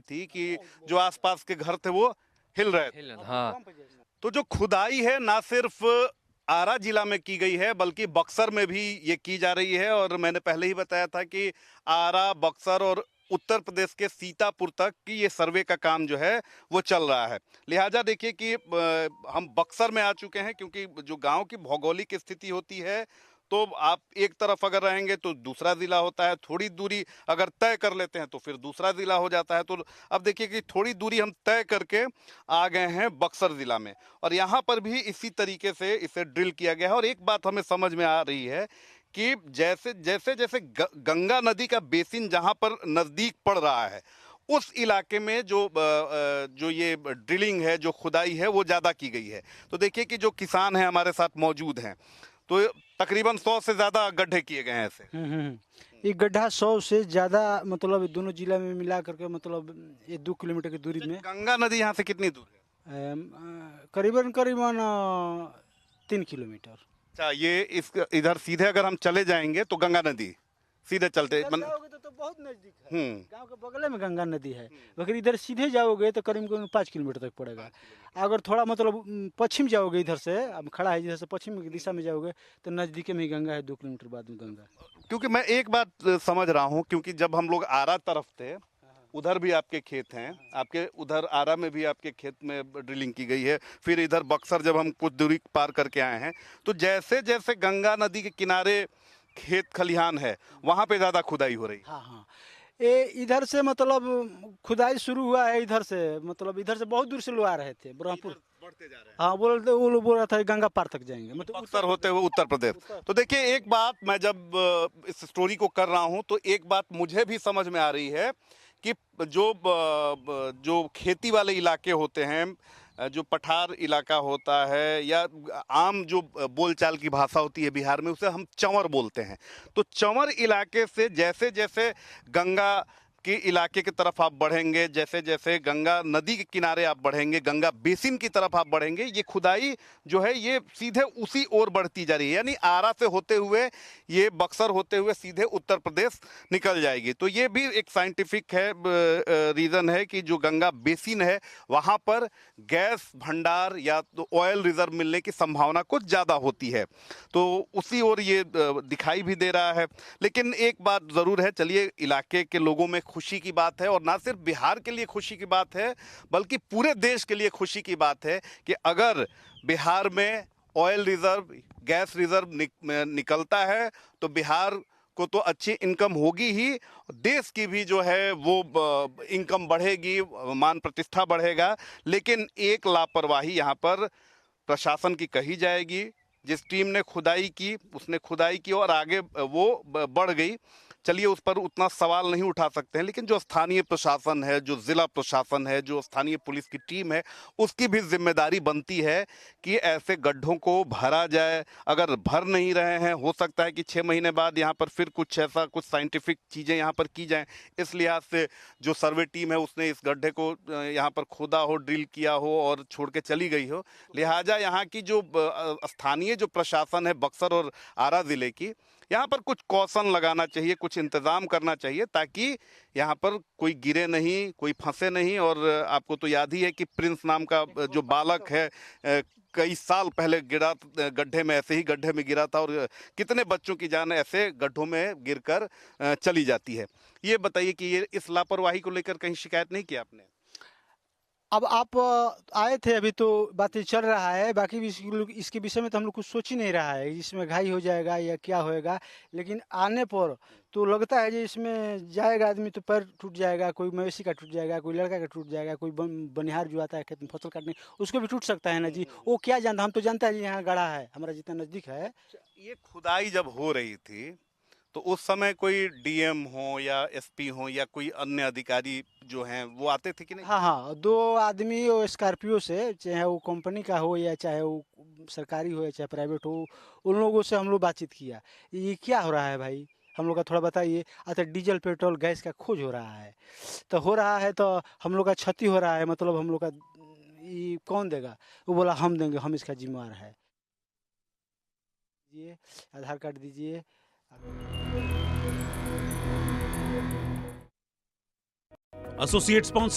थी कि जो आसपास के घर थे वो हिल रहे थे। हाँ। तो जो खुदाई है ना सिर्फ आरा जिला में की गई है बल्कि बक्सर में भी ये की जा रही है। और मैंने पहले ही बताया था कि आरा, बक्सर और उत्तर प्रदेश के सीतापुर तक की ये सर्वे का काम जो है वो चल रहा है। लिहाजा देखिए कि हम बक्सर में आ चुके हैं, क्योंकि जो गांव की भौगोलिक स्थिति होती है तो आप एक तरफ अगर रहेंगे तो दूसरा जिला होता है, थोड़ी दूरी अगर तय कर लेते हैं तो फिर दूसरा जिला हो जाता है। तो अब देखिए कि थोड़ी दूरी हम तय करके आ गए हैं बक्सर जिला में, और यहाँ पर भी इसी तरीके से इसे ड्रिल किया गया है। और एक बात हमें समझ में आ रही है कि जैसे जैसे जैसे गंगा नदी का बेसिन जहाँ पर नजदीक पड़ रहा है उस इलाके में जो ये ड्रिलिंग है, जो खुदाई है वो ज्यादा की गई है। तो देखिए कि जो किसान हैं हमारे साथ मौजूद हैं, तो तकरीबन 100 से ज्यादा गड्ढे किए गए हैं ऐसे। ये गड्ढा 100 से ज़्यादा, मतलब दोनों जिला में मिला करके, मतलब ये 2 किलोमीटर की दूरी में। गंगा नदी यहाँ से कितनी दूर है? करीबन करीबन 3 किलोमीटर। अच्छा, ये इस इधर सीधे अगर हम चले जाएंगे तो गंगा नदी सीधे चलते जाओगे तो बहुत नजदीक है, हम्म। गांव के बगल में गंगा नदी है। अगर इधर सीधे जाओगे तो करीब करीब 5 किलोमीटर तक पड़ेगा। अगर थोड़ा मतलब पश्चिम जाओगे, इधर से अब खड़ा है, इधर से पश्चिम की दिशा में जाओगे तो नजदीक में ही गंगा है, 2 किलोमीटर बाद में गंगा। क्योंकि मैं एक बात समझ रहा हूँ, क्योंकि जब हम लोग आरा तरफ थे उधर भी आपके खेत हैं, आपके उधर आरा में भी आपके खेत में ड्रिलिंग की गई है, फिर इधर बक्सर जब हम कुछ दूरी पार करके आए हैं तो जैसे जैसे गंगा नदी के किनारे खेत खलिहान है वहां पे ज्यादा खुदाई हो रही है। हाँ हाँ, ये इधर से मतलब खुदाई शुरू हुआ है, इधर से मतलब इधर से बहुत दूर से लोग आ रहे थे ब्रह्मपुर। बढ़ते जा रहे हैं। हाँ, बोलते वो लोग बोल रहा था गंगा पार तक जाएंगे, मतलब बक्सर होते हुए उत्तर प्रदेश। तो देखिए एक बात, मैं जब इस स्टोरी को कर रहा हूं तो एक बात मुझे भी समझ में आ रही है कि जो खेती वाले इलाके होते हैं, जो पठार इलाका होता है, या आम जो बोलचाल की भाषा होती है बिहार में उसे हम चंवर बोलते हैं, तो चंवर इलाके से जैसे जैसे गंगा के इलाके की तरफ आप बढ़ेंगे, जैसे जैसे गंगा नदी के किनारे आप बढ़ेंगे, गंगा बेसिन की तरफ आप बढ़ेंगे, ये खुदाई जो है ये सीधे उसी ओर बढ़ती जा रही है। यानी आरा से होते हुए ये बक्सर होते हुए सीधे उत्तर प्रदेश निकल जाएगी। तो ये भी एक साइंटिफिक है रीज़न है कि जो गंगा बेसिन है वहाँ पर गैस भंडार या तो ऑयल रिजर्व मिलने की संभावना कुछ ज़्यादा होती है, तो उसी ओर ये दिखाई भी दे रहा है। लेकिन एक बात ज़रूर है, चलिए इलाके के लोगों में खुशी की बात है, और ना सिर्फ बिहार के लिए खुशी की बात है बल्कि पूरे देश के लिए खुशी की बात है कि अगर बिहार में ऑयल रिजर्व, गैस रिजर्व निकलता है तो बिहार को तो अच्छी इनकम होगी ही, देश की भी जो है वो इनकम बढ़ेगी, मान प्रतिष्ठा बढ़ेगा। लेकिन एक लापरवाही यहाँ पर प्रशासन की कही जाएगी। जिस टीम ने खुदाई की उसने खुदाई की और आगे वो बढ़ गई, चलिए उस पर उतना सवाल नहीं उठा सकते हैं, लेकिन जो स्थानीय प्रशासन है, जो जिला प्रशासन है, जो स्थानीय पुलिस की टीम है, उसकी भी जिम्मेदारी बनती है कि ऐसे गड्ढों को भरा जाए। अगर भर नहीं रहे हैं, हो सकता है कि 6 महीने बाद यहाँ पर फिर कुछ ऐसा कुछ साइंटिफिक चीज़ें यहाँ पर की जाएं। इस लिहाज से जो सर्वे टीम है उसने इस गड्ढे को यहाँ पर खोदा हो, ड्रिल किया हो और छोड़ के चली गई हो। लिहाजा यहाँ की जो स्थानीय जो प्रशासन है बक्सर और आरा जिले की, यहाँ पर कुछ कौशन लगाना चाहिए, कुछ इंतजाम करना चाहिए ताकि यहाँ पर कोई गिरे नहीं, कोई फंसे नहीं। और आपको तो याद ही है कि प्रिंस नाम का जो बालक है कई साल पहले गिरा गड्ढे में, ऐसे ही गड्ढे में गिरा था, और कितने बच्चों की जान ऐसे गड्ढों में गिरकर चली जाती है। ये बताइए कि ये इस लापरवाही को लेकर कहीं शिकायत नहीं की आपने? अब आप आए थे, अभी तो बातें चल रहा है, बाकी भी इसके विषय में तो हम लोग कुछ सोच ही नहीं रहा है, इसमें घाई हो जाएगा या क्या होएगा। लेकिन आने पर तो लगता है कि इसमें जाएगा आदमी तो पैर टूट जाएगा, कोई मवेशी का टूट जाएगा, कोई लड़का का टूट जाएगा, कोई बनिहार जो आता है खेत में फसल काटने, उसको भी टूट सकता है ना जी। वो क्या जानता, हम तो जानते हैं जी यहाँ गड़ा है, हमारा जितना नज़दीक है। ये खुदाई जब हो रही थी तो उस समय कोई डीएम हो या एसपी हो या कोई अन्य अधिकारी जो हैं वो आते थे कि नहीं? हाँ हाँ, 2 आदमी वो स्कॉर्पियो से, चाहे वो कंपनी का हो या चाहे वो सरकारी हो या चाहे प्राइवेट हो, उन लोगों से हम लोग बातचीत किया, ये क्या हो रहा है भाई, हम लोग का थोड़ा बताइए। अच्छा, डीजल पेट्रोल गैस का खोज हो रहा है, तो हो रहा है तो हम लोग का क्षति हो रहा है, मतलब हम लोग का ये कौन देगा? वो बोला हम देंगे, हम इसका जिम्मेवार है। दीजिए आधार कार्ड दीजिए। Associate sponsor